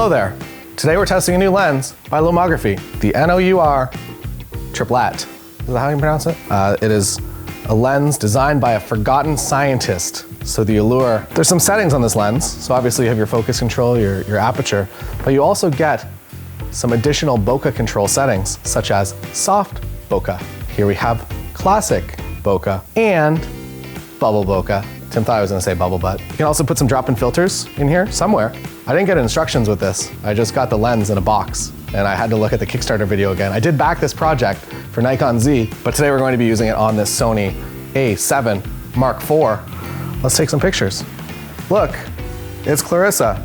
Hello there. Today we're testing a new lens by Lomography, the Nour Triplet. Is that how you pronounce it? It is a lens designed by a forgotten scientist. So the allure, there's some settings on this lens. So obviously you have your focus control, your aperture, but you also get some additional bokeh control settings, such as soft bokeh. Here we have classic bokeh and bubble bokeh. Tim thought I was gonna say bubble butt. You can also put some drop-in filters in here somewhere. I didn't get instructions with this. I just got the lens in a box and I had to look at the Kickstarter video again. I did back this project for Nikon Z, but today we're going to be using it on this Sony A7 Mark IV. Let's take some pictures. Look, it's Clarissa.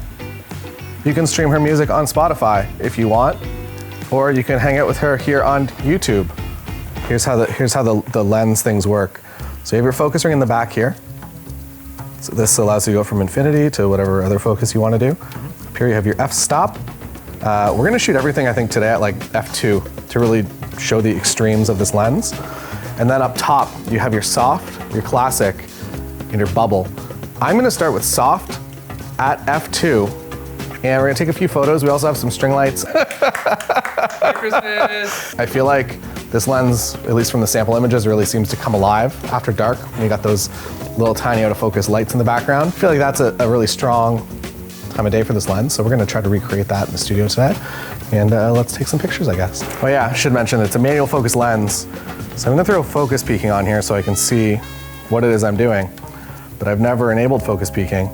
You can stream her music on Spotify if you want, or you can hang out with her here on YouTube. Here's how the lens things work. So you have your focus ring in the back here. So this allows you to go from infinity to whatever other focus you want to do. Up here you have your f-stop. We're going to shoot everything I think today at like f2 to really show the extremes of this lens. And then up top you have your soft, your classic, and your bubble. I'm going to start with soft at f2. And we're gonna take a few photos. We also have some string lights. Merry Christmas! I feel like this lens, at least from the sample images, really seems to come alive after dark. And you got those little tiny out of focus lights in the background. I feel like that's a really strong time of day for this lens. So we're gonna try to recreate that in the studio today. And let's take some pictures, I guess. Oh yeah, I should mention it's a manual focus lens. So I'm gonna throw focus peaking on here so I can see what it is I'm doing. But I've never enabled focus peaking.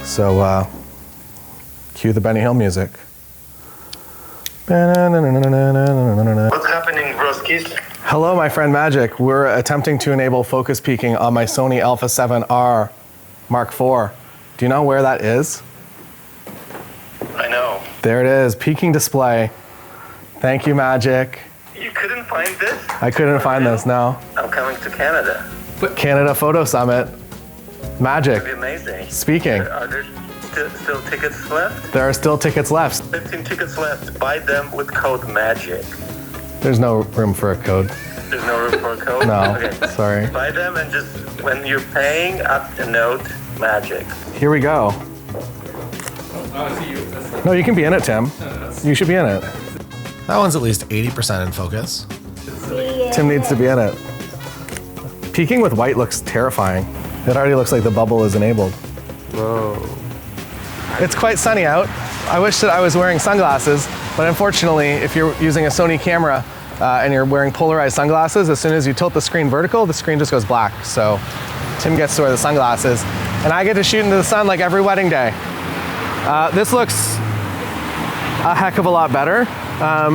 So, cue the Benny Hill music. What's happening, broskies? Hello, my friend Magic. We're attempting to enable focus peaking on my Sony Alpha 7R Mark IV. Do you know where that is? I know. There it is, peaking display. Thank you, Magic. You couldn't find this? I couldn't find this, no. I'm coming to Canada. Canada Photo Summit. Magic. That'd be amazing. Speaking. Are there still tickets left? There are still tickets left. 15 tickets left. Buy them with code MAGIC. There's no room for a code. There's no room for a code? No, Okay. sorry. Buy them and just, when you're paying, up a note MAGIC. Here we go. No, you can be in it, Tim. You should be in it. That one's at least 80% in focus. Yeah. Tim needs to be in it. Peaking with white looks terrifying. It already looks like the bubble is enabled. Whoa. It's quite sunny out. I wish that I was wearing sunglasses, but unfortunately, if you're using a Sony camera and you're wearing polarized sunglasses, as soon as you tilt the screen vertical, the screen just goes black. So Tim gets to wear the sunglasses, and I get to shoot into the sun like every wedding day. This looks a heck of a lot better.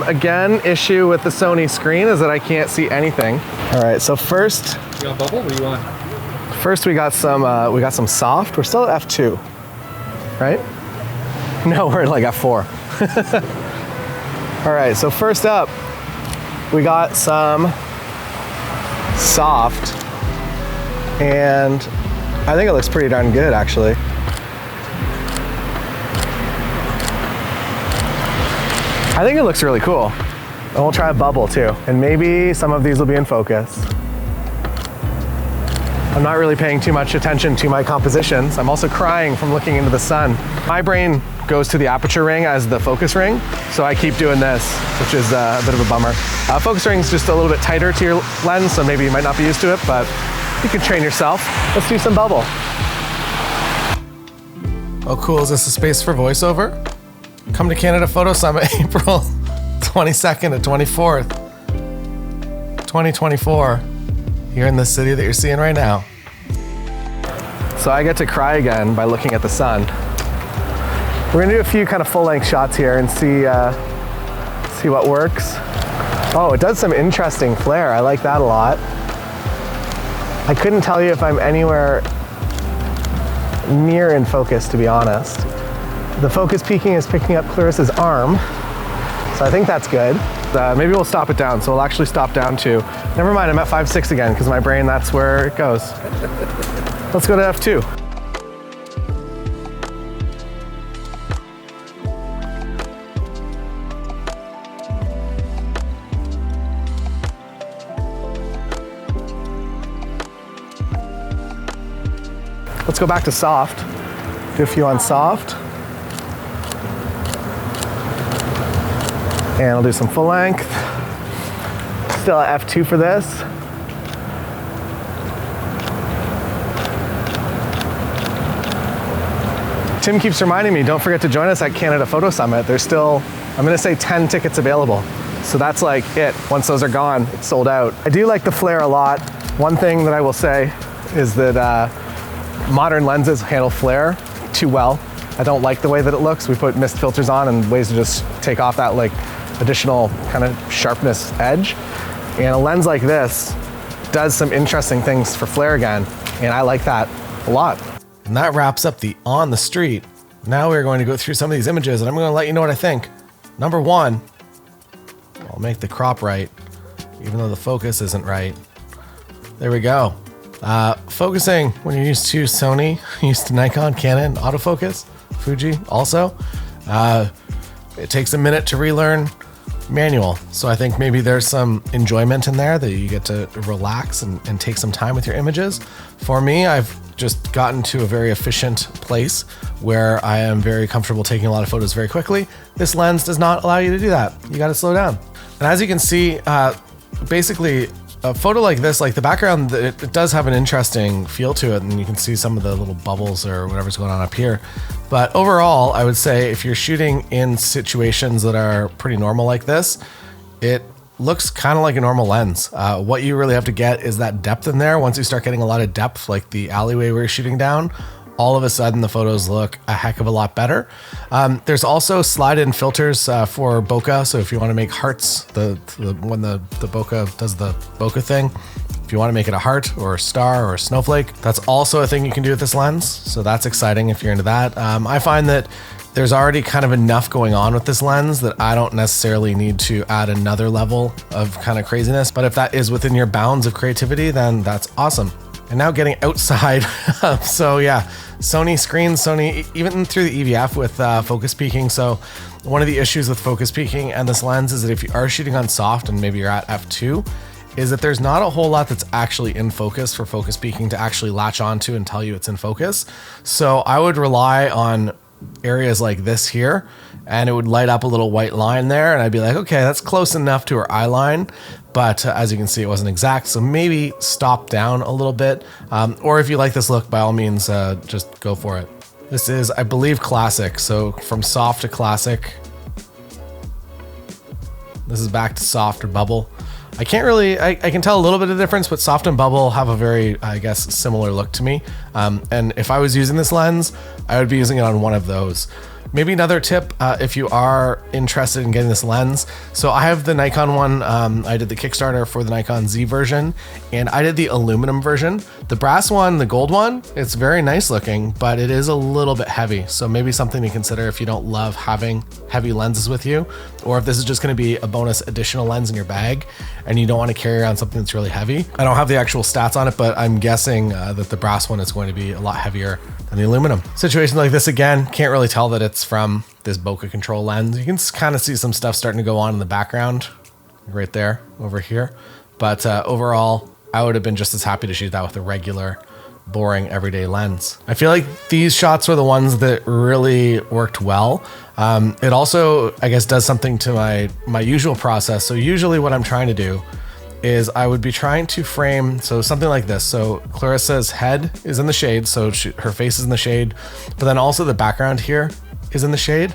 Again, issue with the Sony screen is that I can't see anything. All right, so first, You on bubble or you on? First we got some soft. We're still at f2, right? No, we're at like f4. All right, so first up, we got some soft, and I think it looks pretty darn good actually. I think it looks really cool. And we'll try a bubble too. And maybe some of these will be in focus. I'm not really paying too much attention to my compositions. I'm also crying from looking into the sun. My brain goes to the aperture ring as the focus ring, so I keep doing this, which is a bit of a bummer. Focus ring's just a little bit tighter to your lens, so maybe you might not be used to it, but you can train yourself. Let's do some bubble. Oh cool, is this a space for voiceover? Come to Canada Photo Summit, April 22nd to 24th, 2024. Here in the city that you're seeing right now. So I get to cry again by looking at the sun. We're gonna do a few kind of full-length shots here and see what works. Oh, it does some interesting flare. I like that a lot. I couldn't tell you if I'm anywhere near in focus, to be honest. The focus peaking is picking up Clarissa's arm, so I think that's good. Maybe we'll stop it down, so we'll actually stop down to, never mind, I'm at 5.6 again, because my brain, that's where it goes. Let's go to f2. Let's go back to soft. Do a few on soft. And I'll do some full length. Still at f2 for this. Tim keeps reminding me, don't forget to join us at Canada Photo Summit. There's still, I'm gonna say 10 tickets available. So that's like it. Once those are gone, it's sold out. I do like the flare a lot. One thing that I will say is that modern lenses handle flare too well. I don't like the way that it looks. We put mist filters on and ways to just take off that like additional kind of sharpness edge. And a lens like this does some interesting things for flare again. And I like that a lot. And that wraps up the on the street. Now we're going to go through some of these images and I'm going to let you know what I think. Number one, I'll make the crop right, even though the focus isn't right. There we go. Focusing when you're used to Sony, used to Nikon, Canon, autofocus, Fuji also. It takes a minute to relearn manual. So I think maybe there's some enjoyment in there that you get to relax and take some time with your images. For me, I've just gotten to a very efficient place where I am very comfortable taking a lot of photos very quickly. This lens does not allow you to do that. You got to slow down. And as you can see, basically a photo like this, like the background, it does have an interesting feel to it, and you can see some of the little bubbles or whatever's going on up here. But overall, I would say if you're shooting in situations that are pretty normal like this, it looks kind of like a normal lens. What you really have to get is that depth in there. Once you start getting a lot of depth, like the alleyway we're shooting down, all of a sudden the photos look a heck of a lot better. There's also slide-in filters for bokeh. So if you want to make hearts, when the bokeh does the bokeh thing, if you want to make it a heart or a star or a snowflake, that's also a thing you can do with this lens. So that's exciting if you're into that. I find that there's already kind of enough going on with this lens that I don't necessarily need to add another level of kind of craziness. But if that is within your bounds of creativity, then that's awesome. And now getting outside. So yeah, Sony screens, Sony, even through the EVF with focus peaking. So one of the issues with focus peaking and this lens is that if you are shooting on soft and maybe you're at f2, is that there's not a whole lot that's actually in focus for focus peaking to actually latch onto and tell you it's in focus. So I would rely on areas like this here, and it would light up a little white line there, and I'd be like, okay, that's close enough to her eye line. But as you can see, it wasn't exact, so maybe stop down a little bit. Or if you like this look, by all means, just go for it. This is, I believe, classic. So from soft to classic. This is back to soft or bubble. I can't really, I can tell a little bit of difference, but soft and bubble have a very, I guess, similar look to me. And if I was using this lens, I would be using it on one of those. Maybe another tip, if you are interested in getting this lens. So I have the Nikon one. I did the Kickstarter for the Nikon Z version, and I did the aluminum version. The brass one, the gold one, it's very nice looking, but it is a little bit heavy. So maybe something to consider if you don't love having heavy lenses with you, or if this is just gonna be a bonus additional lens in your bag and you don't wanna carry around something that's really heavy. I don't have the actual stats on it, but I'm guessing that the brass one is going to be a lot heavier than the aluminum. Situation like this, again, can't really tell that it's from this bokeh control lens. You can kind of see some stuff starting to go on in the background right there over here. But overall, I would have been just as happy to shoot that with a regular, boring, everyday lens. I feel like these shots were the ones that really worked well. It also, I guess, does something to my usual process. So usually what I'm trying to do is I would be trying to frame, so something like this. So Clarissa's head is in the shade, so her face is in the shade, but then also the background here is in the shade.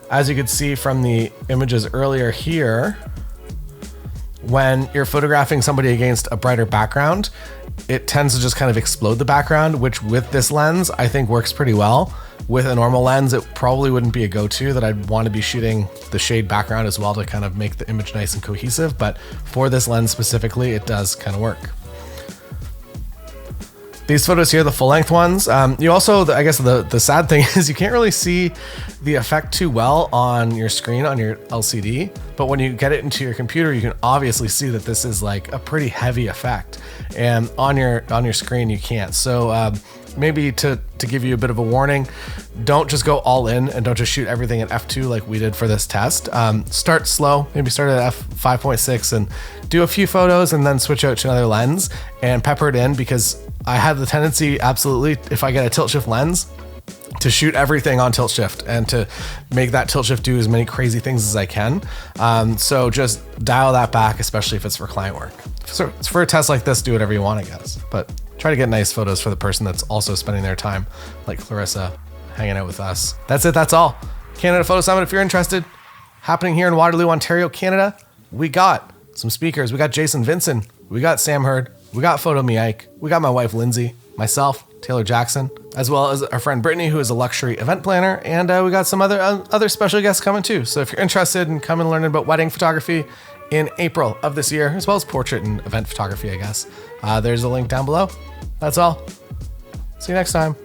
As you could see from the images earlier here, when you're photographing somebody against a brighter background, it tends to just kind of explode the background, which with this lens, I think works pretty well. With a normal lens, it probably wouldn't be a go-to that I'd want to be shooting the shade background as well to kind of make the image nice and cohesive. But for this lens specifically, it does kind of work. These photos here, the full length ones, you also, I guess the sad thing is you can't really see the effect too well on your screen, on your LCD, but when you get it into your computer, you can obviously see that this is like a pretty heavy effect, and on your screen you can't. So maybe to give you a bit of a warning, don't just go all in and don't just shoot everything at f2 like we did for this test. Start slow, maybe start at f5.6 and do a few photos and then switch out to another lens and pepper it in, because I have the tendency, absolutely, if I get a tilt shift lens, to shoot everything on tilt shift and to make that tilt shift do as many crazy things as I can. So just dial that back, especially if it's for client work. So it's for a test like this, do whatever you want, I guess. But try to get nice photos for the person that's also spending their time, like Clarissa, hanging out with us. That's it, that's all. Canada Photo Summit, if you're interested, happening here in Waterloo, Ontario, Canada. We got some speakers. We got Jason Vincent. We got Sam Hurd. We got Photo Me Ike. We got my wife, Lindsay. Myself, Taylor Jackson, as well as our friend Brittany, who is a luxury event planner. And we got some other special guests coming too. So if you're interested in coming and learning about wedding photography in April of this year, as well as portrait and event photography, I guess, there's a link down below. That's all. See you next time.